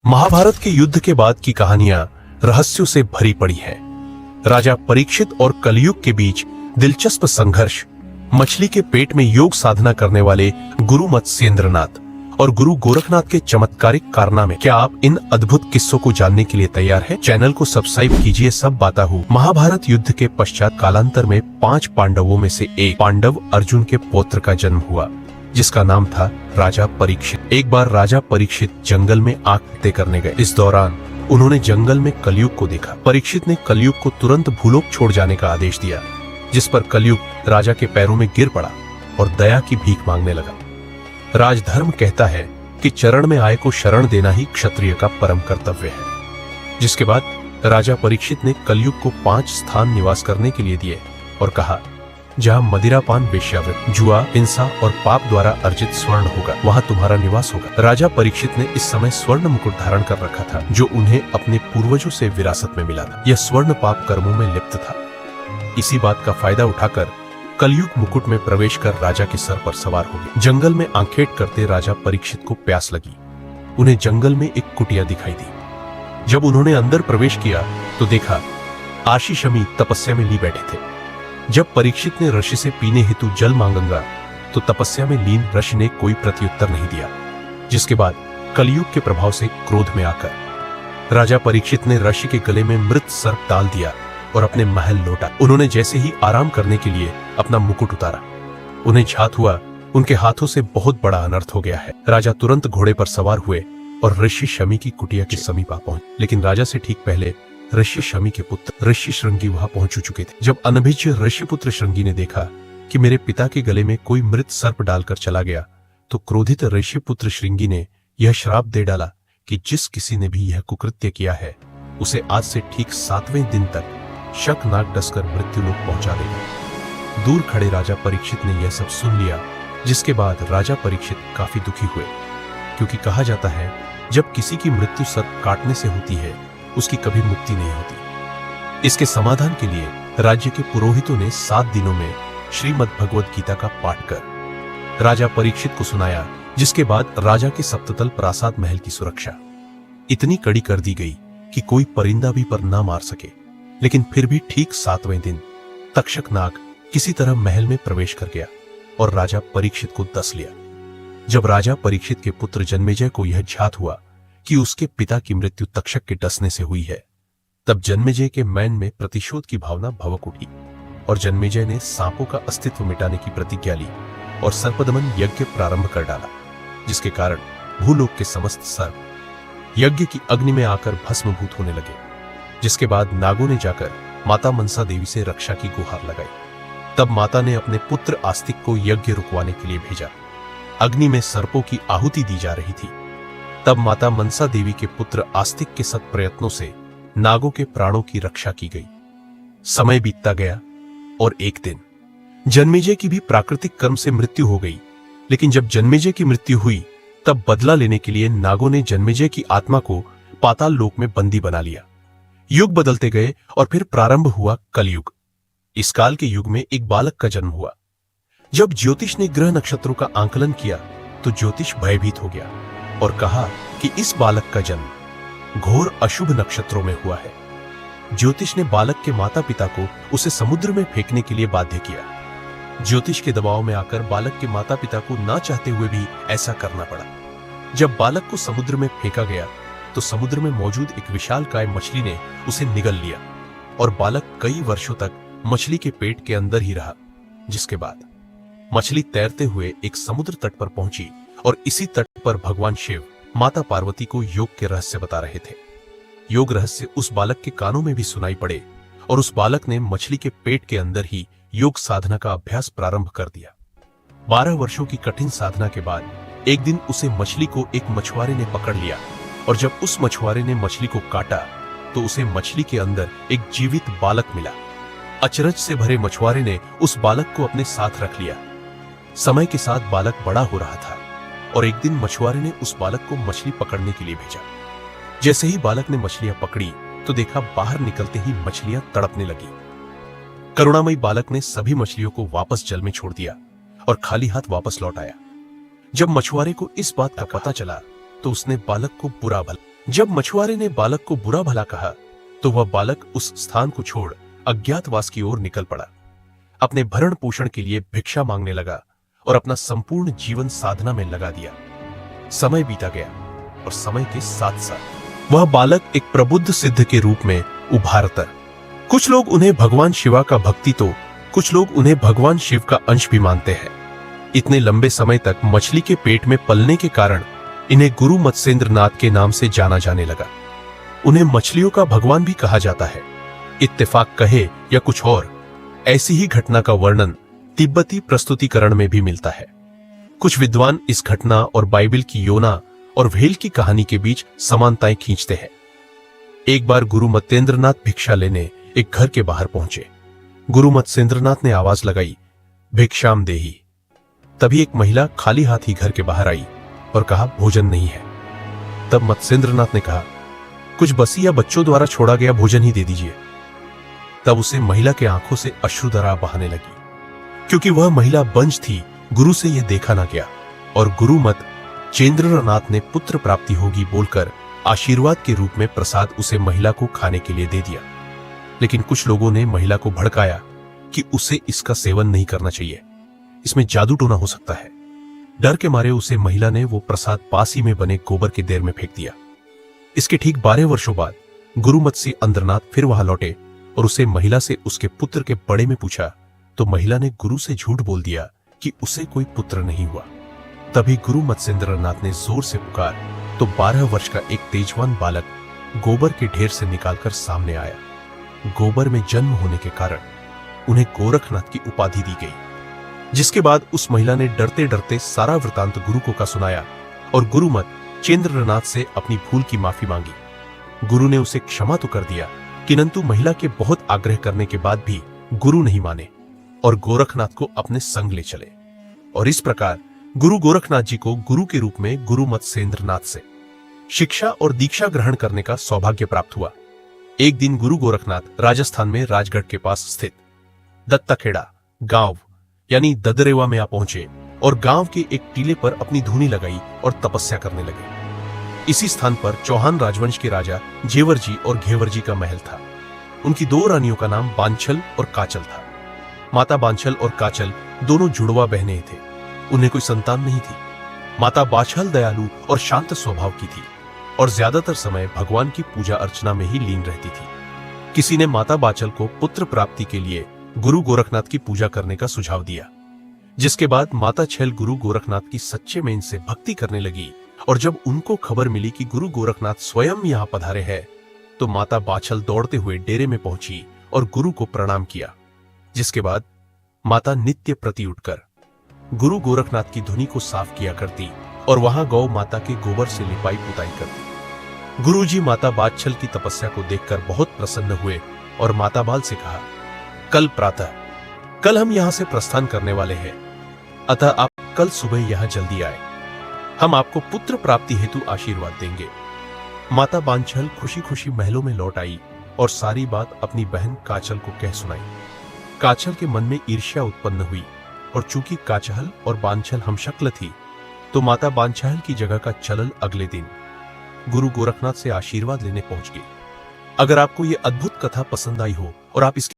महाभारत के युद्ध के बाद की कहानियां रहस्यों से भरी पड़ी हैं। राजा परीक्षित और कलयुग के बीच दिलचस्प संघर्ष, मछली के पेट में योग साधना करने वाले गुरु मत्स्येंद्रनाथ और गुरु गोरखनाथ के चमत्कारिक कारनामे। क्या आप इन अद्भुत किस्सों को जानने के लिए तैयार हैं? चैनल को सब्सक्राइब कीजिए। सब बाता हूँ। महाभारत युद्ध के पश्चात कालांतर में 5 पांडवों में से एक पांडव अर्जुन के पौत्र का जन्म हुआ, जिसका नाम था राजा परीक्षित। एक बार राजा परीक्षित जंगल में आग तय करने गए। इस दौरान उन्होंने जंगल में कलयुग को देखा। परीक्षित ने कलयुग को तुरंत भूलोक छोड़ जाने का आदेश दिया, जिस पर कलयुग राजा के पैरों में गिर पड़ा और दया की भीख मांगने लगा। राजधर्म कहता है कि चरण में आए को शरण देना ही क्षत्रिय का परम कर्तव्य है। जिसके बाद राजा परीक्षित ने कलयुग को 5 स्थान निवास करने के लिए दिए और कहा, जहाँ मदिरापान, वेश्यावृत्ति, जुआ, हिंसा और पाप द्वारा अर्जित स्वर्ण होगा, वहाँ तुम्हारा निवास होगा। राजा परीक्षित ने इस समय स्वर्ण मुकुट धारण कर रखा था, जो उन्हें अपने पूर्वजों से विरासत में मिला था। यह स्वर्ण पाप कर्मों में लिप्त था। इसी बात का फायदा उठाकर कलयुग मुकुट में प्रवेश कर राजा के सर पर सवार हो गए। जंगल में आंखेट करते राजा परीक्षित को प्यास लगी। उन्हें जंगल में एक कुटिया दिखाई दी। जब उन्होंने अंदर प्रवेश किया तो देखा आशी शमी तपस्या में ली बैठे थे। जब परीक्षित ने ऋषि से पीने हेतु जल मांगा तो तपस्या में लीन ऋषि ने कोई प्रत्युत्तर नहीं दिया। जिसके बाद कलयुग के प्रभाव से क्रोध में आकर राजा परीक्षित ने ऋषि के गले में मृत सर्प डाल दिया और अपने महल लौटा। उन्होंने जैसे ही आराम करने के लिए अपना मुकुट उतारा, उन्हें झात हुआ उनके हाथों से बहुत बड़ा अनर्थ हो गया है। राजा तुरंत घोड़े पर सवार हुए और ऋषि शमी की कुटिया के समीप आ पहुंचे। लेकिन राजा से ठीक पहले ऋषि शमी के पुत्र ऋषि श्रृंगी वहां पहुंच चुके थे। जब अनभिज्ञ ऋषिपुत्र श्रृंगी ने देखा कि मेरे पिता के गले में कोई मृत सर्प डालकर चला गया, तो क्रोधित ऋषिपुत्र श्रृंगी ने यह श्राप दे डाला कि जिस किसी ने भी यह कुकृत्य किया है, उसे आज से ठीक 7वें दिन तक शक नाग डसकर मृत्युलोक पहुंचा देगा। दूर खड़े राजा परीक्षित ने यह सब सुन लिया, जिसके बाद राजा परीक्षित काफी दुखी हुए, क्योंकि कहा जाता है जब किसी की मृत्यु सर्प काटने से होती है, उसकी कभी मुक्ति नहीं होती। इसके समाधान के लिए राज्य के पुरोहितों ने 7 दिनों में श्रीमद् भगवद गीता का पाठ कर राजा परीक्षित को सुनाया, जिसके बाद राजा के सप्ततल प्रासाद महल की सुरक्षा इतनी कड़ी कर दी गई कि कोई परिंदा भी पर ना मार सके। लेकिन फिर भी ठीक 7वें दिन तक्षक नाग किसी तरह महल में प्रवेश कर गया और राजा परीक्षित को डस लिया। जब राजा परीक्षित के पुत्र जन्मेजय को यह झात हुआ कि उसके पिता की मृत्यु तक्षक के डसने से हुई है, तब जन्मेजय के मन में प्रतिशोध की भावना भवक उठी और जन्मेजय ने सांपों का अस्तित्व मिटाने की प्रतिज्ञा ली और सर्पदमन यज्ञ प्रारंभ कर डाला, जिसके कारण भूलोक के समस्त सर्प यज्ञ की अग्नि में आकर भस्मभूत होने लगे। जिसके बाद नागों ने जाकर माता मनसा देवी से रक्षा की गुहार लगाई। तब माता ने अपने पुत्र आस्तिक को यज्ञ रुकवाने के लिए भेजा। अग्नि में सर्पों की आहुति दी जा रही थी। तब माता मनसा देवी के पुत्र आस्तिक के सत प्रयत्नों से नागों के प्राणों की रक्षा की गई। समय बीतता गया और एक दिन जन्मेजय की भी प्राकृतिक कर्म से मृत्यु हो गई। लेकिन जब जन्मेजय की मृत्यु हुई, तब बदला लेने के लिए नागों ने जन्मेजय की आत्मा को पाताल लोक में बंदी बना लिया। युग बदलते गए और फिर प्रारंभ हुआ कलयुग। इस काल के युग में एक बालक का जन्म हुआ। जब ज्योतिष ने ग्रह नक्षत्रों का आंकलन किया तो ज्योतिष भयभीत हो गया और कहा कि इस बालक का जन्म घोर अशुभ नक्षत्रों में हुआ है। ज्योतिष ने बालक के माता पिता को उसे समुद्र में फेंकने के लिए बाध्य किया। ज्योतिष के दबाव में आकर बालक के माता पिता को ना चाहते हुए भी ऐसा करना पड़ा। जब बालक को समुद्र में फेंका गया तो समुद्र में मौजूद एक विशालकाय मछली ने उसे निगल लिया और बालक कई वर्षों तक मछली के पेट के अंदर ही रहा। जिसके बाद मछली तैरते हुए एक समुद्र तट पर पहुंची और इसी तट पर भगवान शिव माता पार्वती को योग के रहस्य बता रहे थे। योग रहस्य उस बालक के कानों में भी सुनाई पड़े और उस बालक ने मछली के पेट के अंदर ही योग साधना का अभ्यास प्रारंभ कर दिया। 12 वर्षों की कठिन साधना के बाद एक दिन उसे मछली को एक मछुआरे ने पकड़ लिया और जब उस मछुआरे ने मछली को काटा तो उसे मछली के अंदर एक जीवित बालक मिला। अचरज से भरे मछुआरे ने उस बालक को अपने साथ रख लिया। समय के साथ बालक बड़ा हो रहा था और एक दिन मछुआरे ने उस बालक को मछली पकड़ने के लिए भेजा। जैसे ही बालक ने मछलियां पकड़ी तो देखा बाहर निकलते ही मछलियां तड़पने लगी। करुणामयी बालक ने सभी मछलियों को वापस जल में छोड़ दिया और खाली हाथ वापस लौट आया। जब मछुआरे को इस बात का पता चला तो उसने बालक को बुरा भला जब मछुआरे ने बालक को बुरा भला कहा तो वह बालक उस स्थान को छोड़ अज्ञातवास की ओर निकल पड़ा। अपने भरण पोषण के लिए भिक्षा मांगने लगा और अपना संपूर्ण जीवन साधना में लगा दिया। समय बीता गया और समय के साथ साथ वह बालक एक प्रबुद्ध सिद्ध के रूप में उभारता। कुछ लोग उन्हें भगवान शिवा का भक्ति तो कुछ लोग उन्हें भगवान शिव का अंश भी मानते हैं। इतने लंबे समय तक मछली के पेट में पलने के कारण इन्हें गुरु मत्स्येंद्रनाथ के नाम से जाना जाने लगा। उन्हें मछलियों का भगवान भी कहा जाता है। इत्तेफाक कहे या कुछ और, ऐसी ही घटना का वर्णन तिब्बती प्रस्तुतिकरण में भी मिलता है। कुछ विद्वान इस घटना और बाइबल की योना और व्हेल की कहानी के बीच समानताएं खींचते हैं। एक बार गुरु मत्स्येंद्रनाथ भिक्षा लेने एक घर के बाहर पहुंचे। गुरु मत्स्येंद्रनाथ ने आवाज लगाई, भिक्षाम देही। तभी एक महिला खाली हाथ ही घर के बाहर आई और कहा, भोजन नहीं है। तब मत्स्येंद्रनाथ ने कहा, कुछ बसी या बच्चों द्वारा छोड़ा गया भोजन ही दे दीजिए। तब उसे महिला के आंखों से अश्रुधारा बहाने लगी। क्योंकि वह महिला बंज थी, गुरु से यह देखा ना गया और गुरु मत्स्येंद्रनाथ ने पुत्र प्राप्ति होगी बोलकर आशीर्वाद के रूप में प्रसाद उसे महिला को खाने के लिए दे दिया। लेकिन कुछ लोगों ने महिला को भड़काया कि उसे इसका सेवन नहीं करना चाहिए, इसमें जादू टोना हो सकता है। डर के मारे उसे महिला ने वो प्रसाद पास ही में बने गोबर के देर में फेंक दिया। इसके ठीक 12 वर्षों बाद गुरु मत्स्येंद्रनाथ फिर वहां लौटे और उसे महिला से उसके पुत्र के बड़े में पूछा तो महिला ने गुरु से झूठ बोल दिया कि उसे कोई पुत्र नहीं हुआ। तभी गुरु मत्स्येंद्रनाथ ने जोर से पुकार तो 12 वर्ष का एक तेजवान बालक गोबर के ढेर से निकालकर सामने आया। गोबर में जन्म होने के कारण उन्हें गोरखनाथ की उपाधि दी गई। जिसके बाद उस महिला ने डरते डरते सारा वृतांत गुरु को का सुनाया और गुरु मत्स्येंद्रनाथ से अपनी भूल की माफी मांगी। गुरु ने उसे क्षमा तो कर दिया, किंतु महिला के बहुत आग्रह करने के बाद भी गुरु नहीं माने और गोरखनाथ को अपने संग ले चले। और इस प्रकार गुरु गोरखनाथ जी को गुरु के रूप में गुरु मत्स्येंद्रनाथ से शिक्षा और दीक्षा ग्रहण करने का सौभाग्य प्राप्त हुआ। एक दिन गुरु गोरखनाथ राजस्थान में राजगढ़ के पास स्थित दत्ताखेड़ा गांव यानी ददरेवा में आ पहुंचे और गांव के एक टीले पर अपनी धूनी लगाई और तपस्या करने लगे। इसी स्थान पर चौहान राजवंश के राजा जेवर जी और घेवर जी का महल था। उनकी 2 रानियों का नाम बांछल और काचल था। माता बांछल और काचल दोनों जुड़वा बहनें थे। उन्हें कोई संतान नहीं थी। माता बांछल दयालु और शांत स्वभाव की थी और ज्यादातर समय भगवान की पूजा अर्चना में ही लीन रहती थी। किसी ने माता बांछल को पुत्र प्राप्ति के लिए गुरु गोरखनाथ की पूजा करने का सुझाव दिया, जिसके बाद माता छेल गुरु गोरखनाथ की सच्चे में इनसे भक्ति करने लगी। और जब उनको खबर मिली कि गुरु गोरखनाथ स्वयं यहाँ पधारे हैं, तो माता बांछल दौड़ते हुए डेरे में पहुंची और गुरु को प्रणाम किया। जिसके बाद माता नित्य प्रति उठकर गुरु गोरखनाथ की धुनी को साफ किया करती और वहां गौ माता के गोबर से लिपाई पुताई करती। गुरुजी माता बांछल की तपस्या को देखकर बहुत प्रसन्न हुए और माता बाल से कहा, कल प्रातः कल हम यहां से प्रस्थान करने वाले हैं, अतः आप कल सुबह यहां जल्दी आए। हम आपको पुत्र प्राप्ति हेतु आशीर्वाद देंगे। माता बांछल खुशी खुशी महलों में लौट आई और सारी बात अपनी बहन काचल को कह सुनाई। काचल के मन में ईर्ष्या उत्पन्न हुई और चूंकि काचल और बांछल हमशक्ल थी, तो माता बांछल की जगह का चलल अगले दिन गुरु गोरखनाथ से आशीर्वाद लेने पहुंच गई। अगर आपको यह अद्भुत कथा पसंद आई हो और आप इसके